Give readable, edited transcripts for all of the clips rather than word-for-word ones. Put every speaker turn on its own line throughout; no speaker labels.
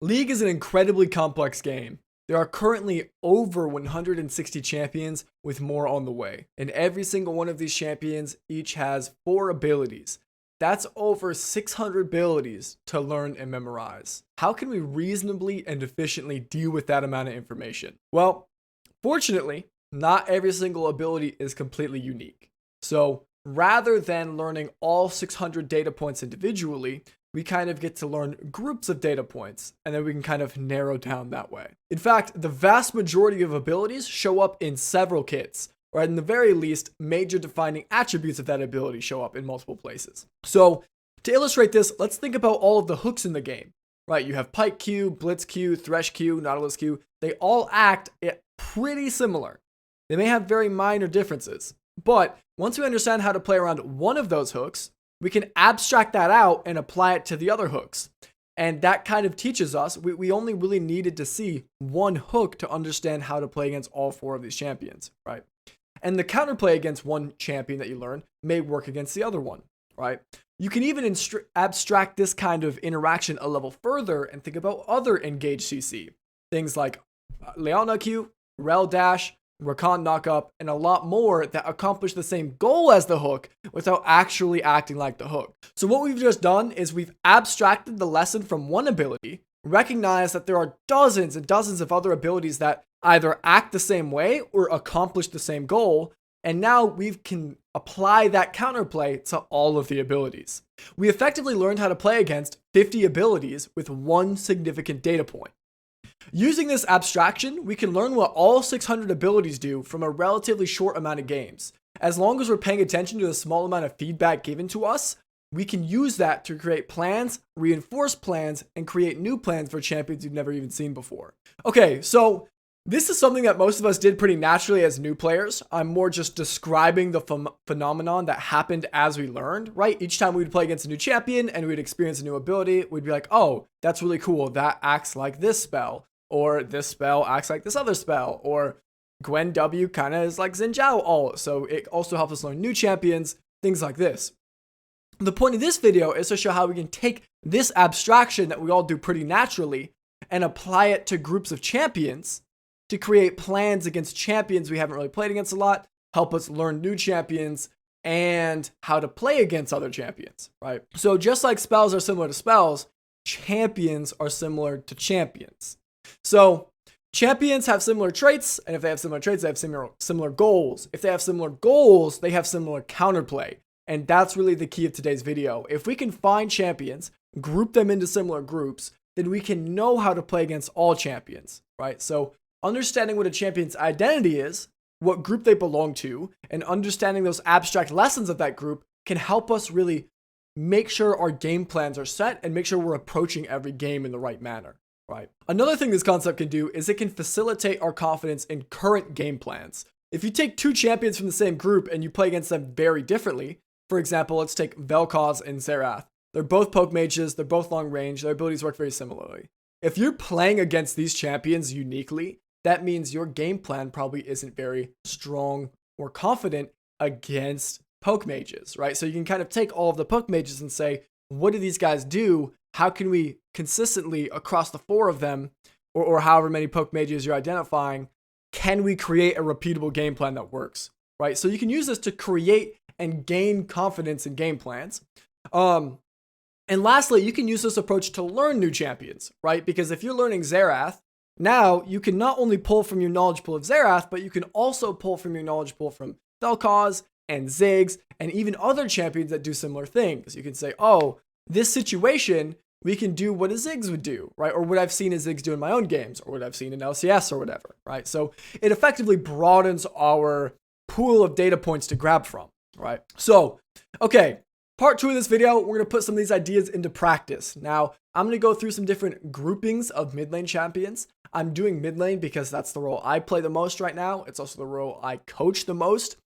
League is an incredibly complex game. There are currently over 160 champions with more on the way. And every single one of these champions each has 4 abilities. That's over 600 abilities to learn and memorize. How can we reasonably and efficiently deal with that amount of information? Well, fortunately, not every single ability is completely unique. So rather than learning all 600 data points individually, we kind of get to learn groups of data points, and then we can kind of narrow down that way. In fact, the vast majority of abilities show up in several kits, or at the very least, major defining attributes of that ability show up in multiple places. So to illustrate this, let's think about all of the hooks in the game, right? You have Pike Q, Blitz Q, Thresh Q, Nautilus Q. They all act pretty similar. They may have very minor differences, but once we understand how to play around one of those hooks, we can abstract that out and apply it to the other hooks. And that kind of teaches us, we only really needed to see one hook to understand how to play against all 4 of these champions, right? And the counterplay against one champion that you learn may work against the other one, right? You can even abstract this kind of interaction a level further and think about other engaged CC. Things like Leona Q, Rel Dash, Rakan Knockup, and a lot more that accomplish the same goal as the hook without actually acting like the hook. So what we've just done is we've abstracted the lesson from one ability, recognized that there are dozens and dozens of other abilities that either act the same way or accomplish the same goal, and now we can apply that counterplay to all of the abilities. We effectively learned how to play against 50 abilities with one significant data point. Using this abstraction, we can learn what all 600 abilities do from a relatively short amount of games. As long as we're paying attention to the small amount of feedback given to us, we can use that to create plans, reinforce plans, and create new plans for champions we've never even seen before. Okay, so this is something that most of us did pretty naturally as new players. I'm more just describing the phenomenon that happened as we learned, right? Each time we'd play against a new champion and we'd experience a new ability, we'd be like, oh, that's really cool. That acts like this spell. Or this spell acts like this other spell. Or Gwen W kind of is like Xin Zhao ult. So it also helps us learn new champions, things like this. The point of this video is to show how we can take this abstraction that we all do pretty naturally and apply it to groups of champions to create plans against champions we haven't really played against a lot, help us learn new champions, and how to play against other champions, right? So just like spells are similar to spells, champions are similar to champions. So champions have similar traits, and if they have similar traits, they have similar goals. If they have similar goals, they have similar counterplay. And that's really the key of today's video. If we can find champions, group them into similar groups, then we can know how to play against all champions, right? So understanding what a champion's identity is, what group they belong to, and understanding those abstract lessons of that group can help us really make sure our game plans are set and make sure we're approaching every game in the right manner. Right. Another thing this concept can do is it can facilitate our confidence in current game plans. If you take 2 champions from the same group and you play against them very differently, for example, let's take Vel'Koz and Xerath. They're both poke mages, they're both long range, their abilities work very similarly. If you're playing against these champions uniquely, that means your game plan probably isn't very strong or confident against poke mages, right? So you can kind of take all of the poke mages and say, what do these guys do? How can we consistently across the 4 of them, or however many poke mages you're identifying, can we create a repeatable game plan that works, right? So you can use this to create and gain confidence in game plans. And lastly, you can use this approach to learn new champions, right? Because if you're learning Xerath, now you can not only pull from your knowledge pool of Xerath, but you can also pull from your knowledge pool from Vel'Koz and Ziggs and even other champions that do similar things. You can say, oh, this situation, we can do what a Ziggs would do, right? Or what I've seen a Ziggs do in my own games, or what I've seen in LCS or whatever, right? So it effectively broadens our pool of data points to grab from, right? So, okay, part 2 of this video, we're going to put some of these ideas into practice. Now, I'm going to go through some different groupings of mid lane champions. I'm doing mid lane because that's the role I play the most right now. It's also the role I coach the most.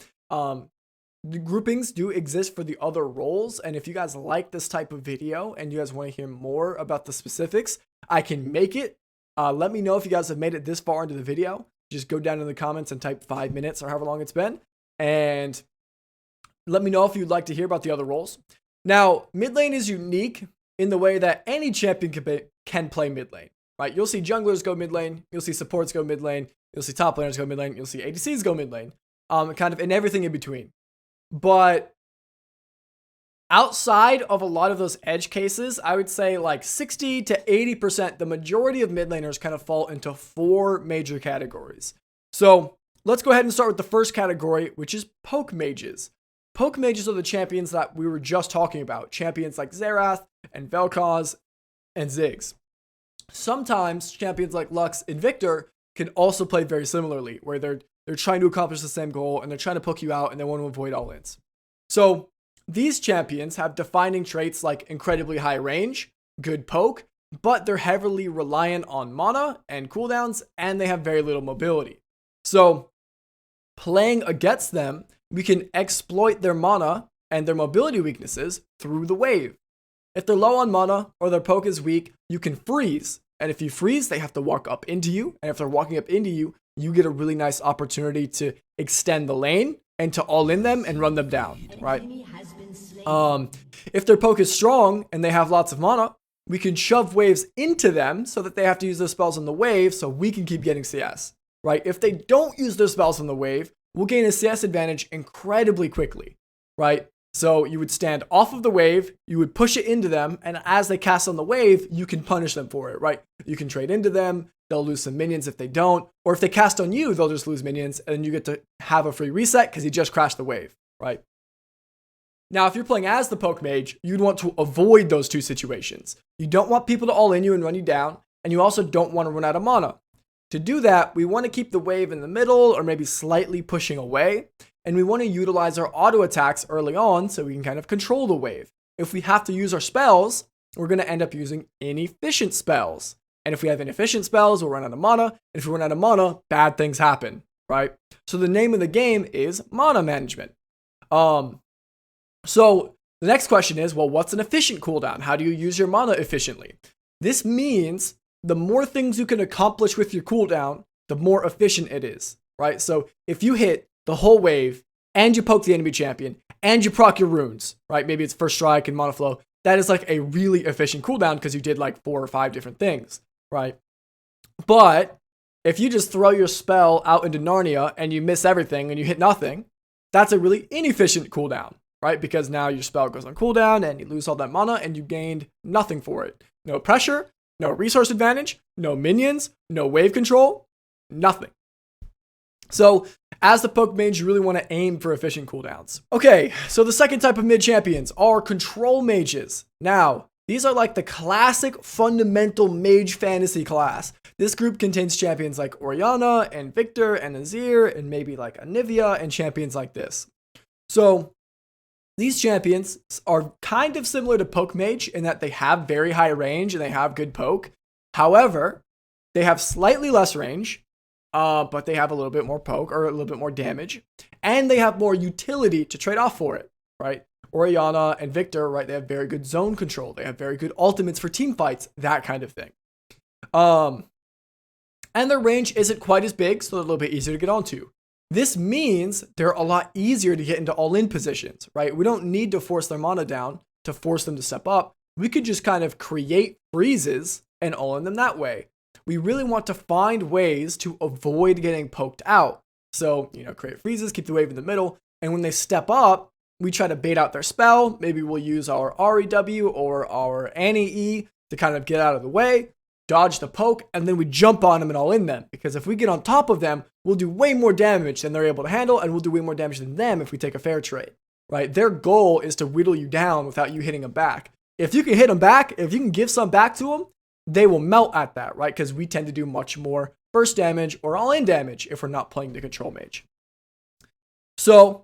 The groupings do exist for the other roles, and if you guys like this type of video and you guys want to hear more about the specifics, I can make it. Let me know if you guys have made it this far into the video. Just go down in the comments and type 5 minutes or however long it's been, and let me know if you'd like to hear about the other roles. Now, mid lane is unique in the way that any champion can play mid lane. right? You'll see junglers go mid lane, you'll see supports go mid lane, you'll see top laners go mid lane, you'll see ADCs go mid lane, kind of in everything in between. But outside of a lot of those edge cases, I would say like 60 to 80%, the majority of mid laners kind of fall into 4 major categories. So let's go ahead and start with the first category, which is poke mages. Poke mages are the champions that we were just talking about. Champions like Xerath and Vel'Koz and Ziggs. Sometimes champions like Lux and Victor can also play very similarly, where they're trying to accomplish the same goal and they're trying to poke you out and they want to avoid all-ins. So these champions have defining traits like incredibly high range, good poke, but they're heavily reliant on mana and cooldowns, and they have very little mobility. So playing against them, we can exploit their mana and their mobility weaknesses through the wave. If they're low on mana or their poke is weak, you can freeze. And if you freeze, they have to walk up into you. And if they're walking up into you, you get a really nice opportunity to extend the lane and to all in them and run them down, right? If their poke is strong and they have lots of mana, we can shove waves into them so that they have to use their spells on the wave so we can keep getting CS, right? If they don't use their spells on the wave, we'll gain a CS advantage incredibly quickly, right? So you would stand off of the wave, you would push it into them, and as they cast on the wave, you can punish them for it, right? You can trade into them, they'll lose some minions if they don't, or if they cast on you, they'll just lose minions, and you get to have a free reset because you just crashed the wave, right? Now, if you're playing as the poke mage, you'd want to avoid those two situations. You don't want people to all in you and run you down, and you also don't want to run out of mana. To do that, we want to keep the wave in the middle or maybe slightly pushing away, and we want to utilize our auto attacks early on so we can kind of control the wave. If we have to use our spells, we're going to end up using inefficient spells. And if we have inefficient spells, we'll run out of mana. And if we run out of mana, bad things happen, right? So the name of the game is mana management. So the next question is, well, what's an efficient cooldown? How do you use your mana efficiently? This means the more things you can accomplish with your cooldown, the more efficient it is, right? So if you hit the whole wave and you poke the enemy champion and you proc your runes, right? Maybe it's first strike and mana flow. That is like a really efficient cooldown because you did like 4 or 5 different things, right? But if you just throw your spell out into Narnia and you miss everything and you hit nothing, that's a really inefficient cooldown, right? Because now your spell goes on cooldown and you lose all that mana and you gained nothing for it. No pressure, no resource advantage, no minions, no wave control, nothing. So as the poke mage, you really want to aim for efficient cooldowns. Okay, so the second type of mid champions are control mages. Now, these are like the classic fundamental mage fantasy class. This group contains champions like Orianna and Victor and Azir and maybe like Anivia and champions like this. So these champions are kind of similar to poke mage in that they have very high range and they have good poke. However, they have slightly less range, but they have a little bit more poke or a little bit more damage, and they have more utility to trade off for it, right? Orianna and Victor, right? They have very good zone control. They have very good ultimates for team fights, that kind of thing. And their range isn't quite as big, so they're a little bit easier to get onto. This means they're a lot easier to get into all-in positions, right? We don't need to force their mana down to force them to step up. We could just kind of create freezes and all-in them that way. We really want to find ways to avoid getting poked out. So, create freezes, keep the wave in the middle, and when they step up, we try to bait out their spell. Maybe we'll use our REW or our Annie E to kind of get out of the way, dodge the poke, and then we jump on them and all in them. Because if we get on top of them, we'll do way more damage than they're able to handle, and we'll do way more damage than them if we take a fair trade, right? Their goal is to whittle you down without you hitting them back. If you can hit them back, if you can give some back to them, they will melt at that, right? Because we tend to do much more burst damage or all-in damage if we're not playing the control mage. So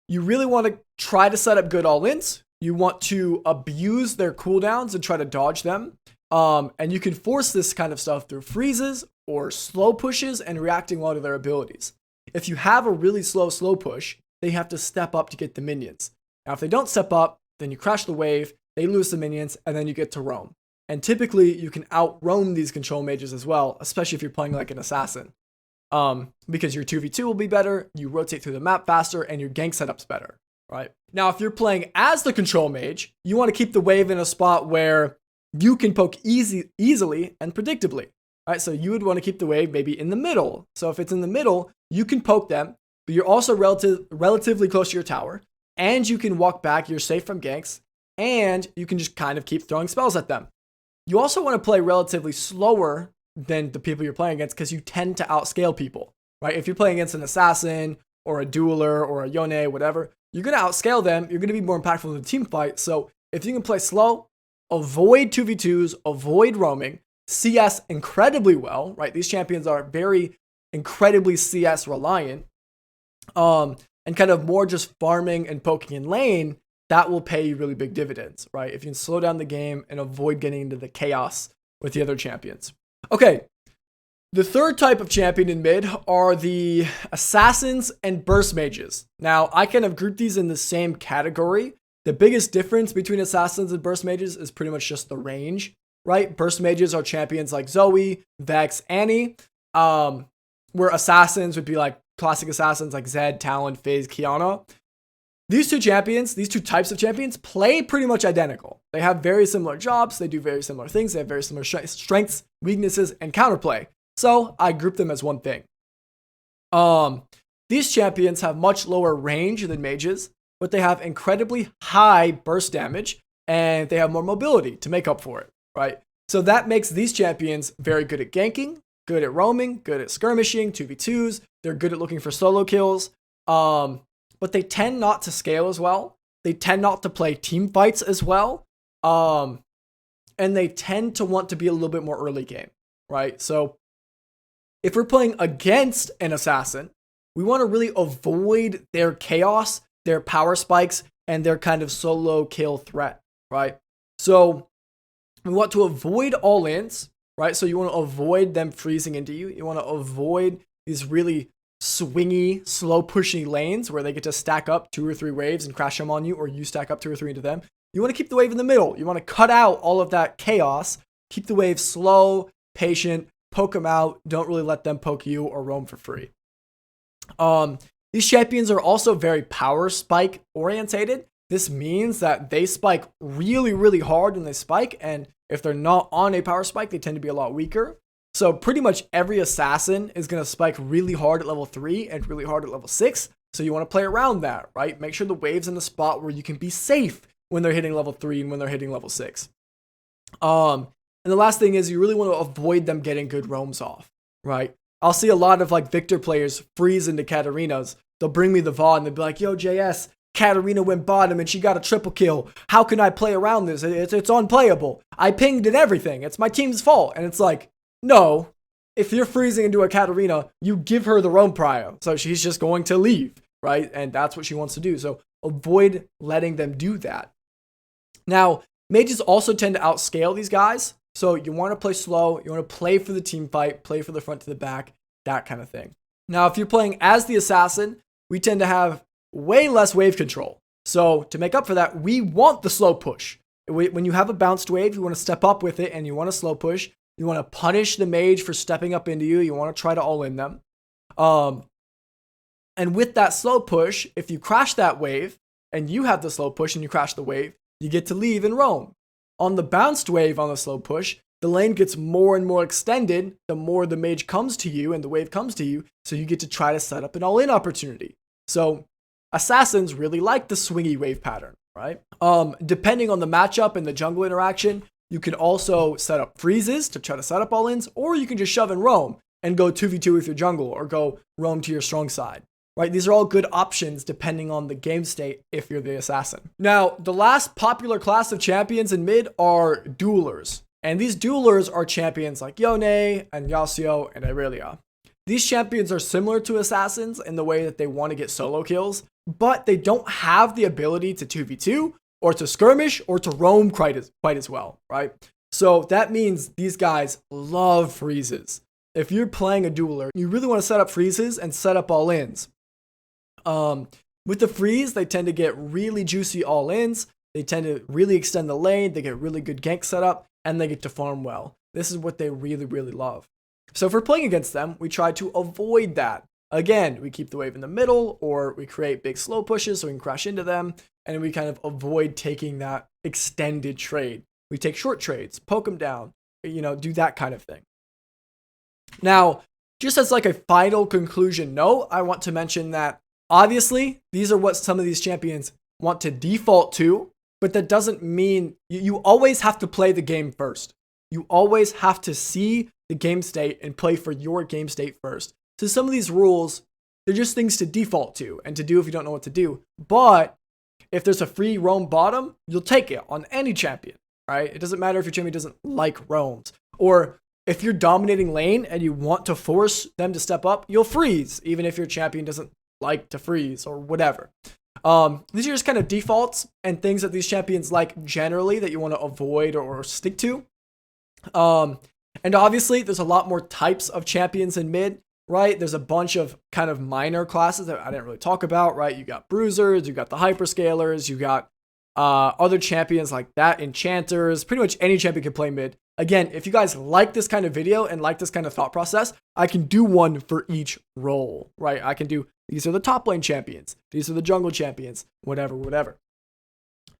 you really want to try to set up good all-ins. You want to abuse their cooldowns and try to dodge them. And you can force this kind of stuff through freezes or slow pushes and reacting well to their abilities. If you have a really slow push, they have to step up to get the minions. Now, if they don't step up, then you crash the wave, they lose the minions, and then you get to roam. And typically, you can out-roam these control mages as well, especially if you're playing like an assassin. Because your 2v2 will be better, you rotate through the map faster, and your gank setup's better, right? Now, if you're playing as the control mage, you want to keep the wave in a spot where you can poke easily and predictably. right? So you would want to keep the wave maybe in the middle. So if it's in the middle, you can poke them, but you're also relatively close to your tower, and you can walk back, you're safe from ganks, and you can just kind of keep throwing spells at them. You also want to play relatively slower than the people you're playing against because you tend to outscale people, right? If you're playing against an assassin or a dueler or a yone, whatever, you're going to outscale them. You're going to be more impactful in the team fight. So if you can play slow, avoid 2v2s, avoid roaming, CS incredibly well, right? These champions are very incredibly CS reliant, and kind of more just farming and poking in lane, that will pay you really big dividends, right? If you can slow down the game and avoid getting into the chaos with the other champions. Okay, the third type of champion in mid are the assassins and burst mages. Now, I kind of group these in the same category. The biggest difference between assassins and burst mages is pretty much just the range, right? Burst mages are champions like Zoe, Vex, Annie, where assassins would be like classic assassins like Zed, Talon, FaZe, Kiana. These two types of champions play pretty much identical. They have very similar jobs, they do very similar things, they have very similar strengths, weaknesses, and counterplay. So I group them as one thing. These champions have much lower range than mages, but they have incredibly high burst damage, and they have more mobility to make up for it, right? So that makes these champions very good at ganking, good at roaming, good at skirmishing, 2v2s. They're good at looking for solo kills. But they tend not to scale as well. They tend not to play team fights as well. And they tend to want to be a little bit more early game, right? So if we're playing against an assassin, we want to really avoid their chaos, their power spikes, and their kind of solo kill threat, right? So we want to avoid all-ins, right? So you want to avoid them freezing into you. You want to avoid these really swingy, slow pushy lanes where they get to stack up 2 or 3 waves and crash them on you, or you stack up 2 or 3 into them. You want to keep the wave in the middle. You want to cut out all of that chaos, keep the wave slow, patient, poke them out. Don't really let them poke you or roam for free. These champions are also very power spike orientated. This means that they spike really, really hard when they spike, and if they're not on a power spike, they tend to be a lot weaker. So pretty much every assassin is going to spike really hard at level 3 and really hard at level 6. So you want to play around that, right? Make sure the wave's in the spot where you can be safe when they're hitting level 3 and when they're hitting level 6. And the last thing is you really want to avoid them getting good roams off, right? I'll see a lot of like Victor players freeze into Katarinas. They'll bring me the VOD and they'll be like, yo, JS, Katarina went bottom and she got a triple kill. How can I play around this? It's unplayable. I pinged and everything. It's my team's fault. And it's like, no, if you're freezing into a Katarina, you give her the roam prio. So she's just going to leave, right? And that's what she wants to do. So avoid letting them do that. Now, mages also tend to outscale these guys. So you want to play slow. You want to play for the team fight, play for the front to the back, that kind of thing. Now, if you're playing as the assassin, we tend to have way less wave control. So to make up for that, we want the slow push. When you have a bounced wave, you want to step up with it and you want to slow push. You want to punish the mage for stepping up into you. You want to try to all-in them. And with that slow push, if you crash that wave and you have the slow push and you crash the wave, you get to leave and roam. On the bounced wave on the slow push, the lane gets more and more extended the more the mage comes to you and the wave comes to you. So you get to try to set up an all-in opportunity. So assassins really like the swingy wave pattern, right? Depending on the matchup and the jungle interaction, you can also set up freezes to try to set up all-ins, or you can just shove and roam and go 2v2 with your jungle or go roam to your strong side, right? These are all good options depending on the game state if you're the assassin. Now, the last popular class of champions in mid are duelers. And these duelers are champions like Yone and Yasuo and Irelia. These champions are similar to assassins in the way that they want to get solo kills, but they don't have the ability to 2v2 or to skirmish or to roam quite as well, right? So that means these guys love freezes. If you're playing a dueler, you really want to set up freezes and set up all-ins. With the freeze, they tend to get really juicy all-ins. They tend to really extend the lane. They get really good gank setup, and they get to farm well. This is what they really, really love. So if we're playing against them, we try to avoid that. Again, we keep the wave in the middle, or we create big slow pushes so we can crash into them, and we kind of avoid taking that extended trade. We take short trades, poke them down, do that kind of thing. Now, just as like a final conclusion note, I want to mention that obviously these are what some of these champions want to default to, but that doesn't mean you always have to play the game first. You always have to see the game state and play for your game state first. So some of these rules, they're just things to default to and to do if you don't know what to do. But if there's a free roam bottom, you'll take it on any champion, right? It doesn't matter if your champion doesn't like roams. Or if you're dominating lane and you want to force them to step up, you'll freeze, even if your champion doesn't like to freeze or whatever. These are just kind of defaults and things that these champions like generally that you want to avoid or stick to. And obviously, there's a lot more types of champions in mid, right? There's a bunch of kind of minor classes that I didn't really talk about, right? You got bruisers, you got the hyperscalers, you got other champions like that, enchanters. Pretty much any champion can play mid. Again, if you guys like this kind of video and like this kind of thought process, I can do one for each role, right? I can do, these are the top lane champions, these are the jungle champions, whatever.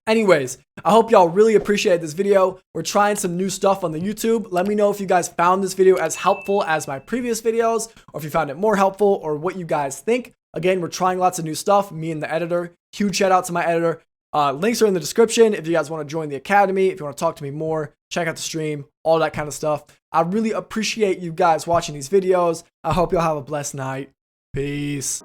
Anyways, I hope y'all really appreciate this video. We're trying some new stuff on the YouTube. Let me know if you guys found this video as helpful as my previous videos, or if you found it more helpful, or what you guys think. Again, we're trying lots of new stuff, me and the editor. Huge shout out to my editor. Links are in the description if you guys want to join the academy, if you want to talk to me more, check out the stream, all that kind of stuff. I really appreciate you guys watching these videos. I hope y'all have a blessed night. Peace.